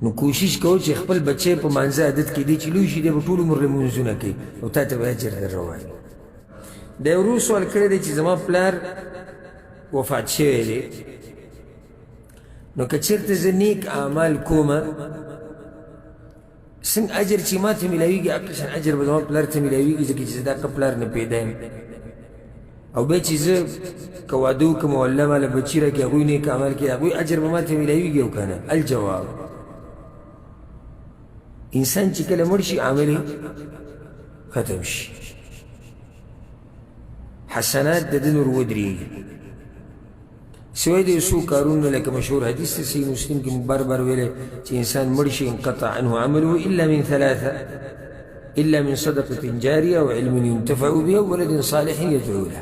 نو کوشش کوو چې خپل بچی په مانځه عادت کې دی چې لوی شي دی به ټول عمر لمونځونه کوي او تا ته به اجر در روایي. د یو ورور سوال کړی دی چې زما پلار وفات شوی دی، نو که چېرته زه نیک اعمال کومه څنګه اجر چې ما ته میلاویږي هغه شان اجر به زما پلار ته میلاویږي ځکه چې زه د هغه پلار نه پیدا یم. او بیا چې زه که واده وکړم او الله ماله بچي راکړي هغوی نیک اعمال کوي هغوی اجر به ما ته میلاویږي او که نه؟ الجواب انسان چې کله مړ شي عمل ختم شي، حسنات د ده نور ودرېږي سوای د یو څو کارونه لکه مشهور حدیث ته صحیح مسلم کې بار بار ویلی چې انسان مړ شي انقطع عنه عمله الا من ثلاثه الا من صدقة جاریه او علم ينتفع به او ولد صالح يدعو له،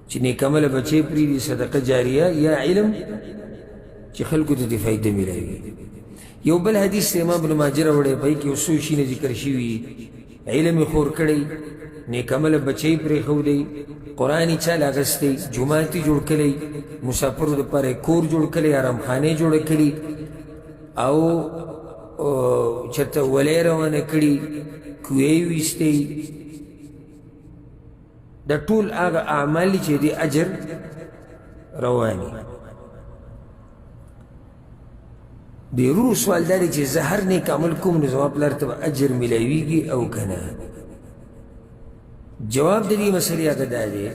چې نیک عمله بچی پرېږدي، صدقه جاریه یا علم چې خلکو ته د فایده میلاوي. یو بل حدیث ته امام ابن ماجه راوړی په هغې کې یو څو شیونه ذکر شوي، علم یې خور کړی، نیک عمله بچی پرېښودی، قرآن یې چال اخیستی، جومات یې جوړ کړی، مسافرو دپاره یې کور جوړ کړی، آرامخانې جوړه کړي او چېرته ولی روانه کړي، کوې یې ویستی. دا ټول هغه اعمال دي چې د اجر رواني. د ورور سوال دا دی چې زه هر نیک عمل کوم نو زما پلار ته به اجر میلاویږي او که نه؟ جواب د دې مسلې هغه دا دی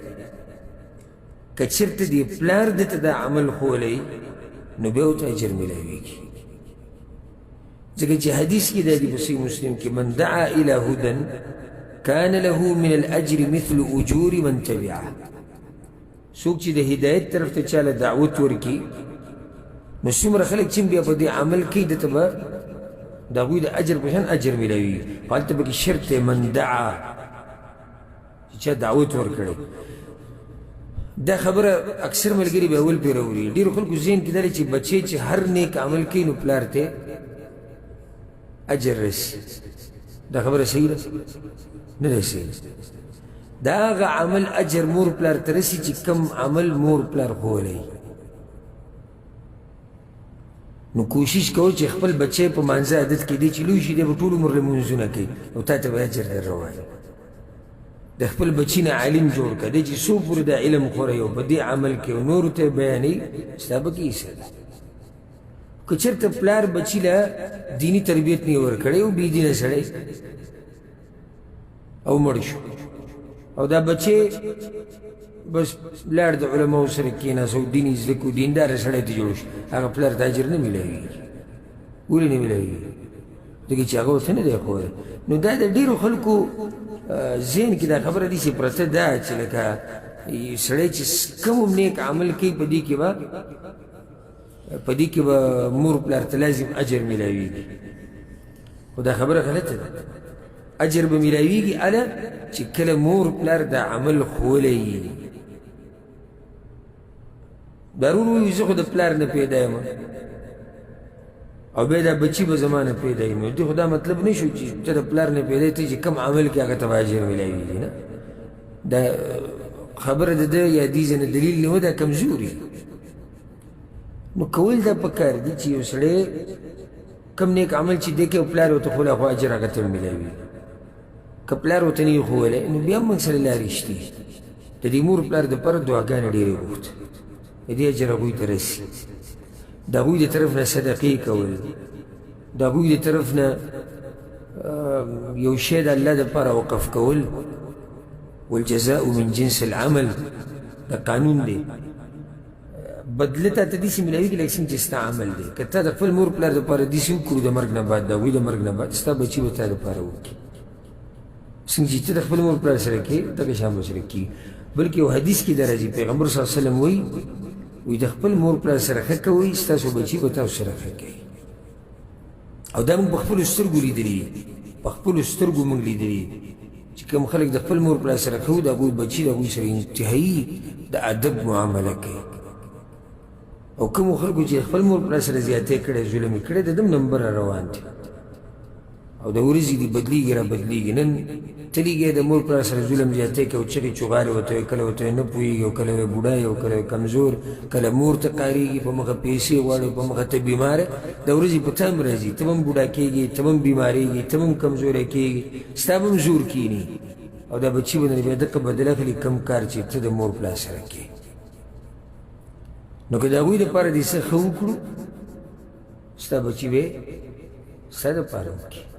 که چېرته دې پلار ده ته دا عمل ښوولی نو بیا ورته اجر میلاویږي، ځکه چې حدیث کې دا دی په صحیح مسلم کې من دعا الى هدى كان له من الاجر مثل اجور من تبعه. څوک چې د هدایت طرف ته چاله دعوت ورکړي نو څومره خلک چې بیا په دې عمل کوي ده ته به د هغوی د اجر په شان اجر میلاوي. خو هلته پکې شرط دی من دعا چې چا دعوت ورکړی. دا خبره اکثر ملګري به اول پرې راوړي، ډېرو خلکو ذهن کې دا دی چې بچی چې هر نیک عمل کوي نو پلار ته اجر رسي. دا خبره صحیح ده؟ نه ده صحیح. دا هغه عمل اجر مور پلار ته رسي چې کم عمل مور پلار ښوولی. نو کوشش کوو چې خپل بچی په مانځه عادت کې دی چې لوی شي دی به ټول عمر لمونځونه کوي او تا ته به اجر در روایي. د خپل بچي نه عالم جوړ کړه، دی چې څو پورې دا علم خوری او په دې عمل کې او نورو ته بیانوي ستا به کې حصه ده. که چېرته پلار بچي له دیني تربیت نه یې ورکړی او بېدینه سړی او مړ شو او دا بچی بس لاړ د علماو سره کېناست او دین یې زده کړو، دینداره سړی ته جوړ شو، هغه پلار ته اجر نه میلاویږي. ولې نه میلاویږي؟ ځکه چې هغه ورته نه دی ښوولی. نو دا د ډېرو خلکو ذهن کې دا خبره دي چې پرته ده چې لکه سړی چې کوم هم نیک عمل کوي په دې کې به مور پلار ته لازم اجر میلاویږي. خو دا خبره غلطه ده. اجر به میلاویږي هله چې کله مور پلار دا عمل ښوولی وي. ضرور ووایي زه خو د پلار نه پیدا یم او بیا دا بچي به زما نه پیدا وي، نو دې خو دا مطلب نه شو چې ته د پلار نه پیدا یې ته چې کوم عمل کې هغه ته به اجر میلاویږي. نه، دا خبره د ده یا دې ځای نه دلیل نه و، دا کمزوري. نو کول دا پکار دي چې یو سړی کم نیک عمل چې دی کوي او پلار ورته ښوولی خو اجر هغه ته میلاوي. که پلار ورته نه وي ښوولی نو بیا هم موږ سره لارې شته. د دې مور پلار دپاره دعاګانې ډېرې وغوښته، د دې اجر هغوی ته رسي. د هغوی د طرف نه صدقې کول، د هغوی د طرف نه یو شی د الله دپاره وقف کول. والجزاء من جنس العمل، دا قانون دی. بدله تا ته داسې میلاویږي لکه څنګه چې ستا عمل دی. که تا د خپل مور پلار دپاره داسې وکړو د مرګ نه بعد، د هغوی د مرګ نه بعد ستا بچي به تا دپاره وکړي. څنګه چې ته د خپل مور پلار سره کوې دغه شان به سره کېږي. بلکې یو حدیث کې دا راځي، پیغمبر صلی الله علیه وسلم وایي د خپل مور پلار سره ښه کوئ ستاسو بچي به تاسو سره ښه کوي. او دا موږ په خپلو سترګو لیدلي، په خپلو سترګو موږ لیدلي چې کوم خلک د خپل مور پلار سره ښه وو د هغوی بچي د هغوی سره انتهایي د ادب معامله کوي. او کومو خلکو چې خپل مور پلار سره زیاتې کړی، ظلم یې کړی، د ده هم نمبر روان دی او د ورځې دي بدلیږي را بدلیږي نن تلیږي د مور پلار سره ظلم زیاتی کوي او چغې چغارې ورته وایي کله ورته نه پوهېږي او کله وایي بوډا او کله وایي کمزور کله مور ته قارېږي په مخه پیسې غواړي په مخه ته بیمار د ورځې په تا هم راځي ته هم بوډا کېږي ته هم بیمارېږي ته هم کمزوری کېږي ستا به هم زور کښېني او دا بچي به نه بیا دقه بدل اخلي کم کار چې ته د مور پلار سره کوې نو که د هغوی دپاره دې څه ښه وکړو ستا بچي به ستا دپاره وکړي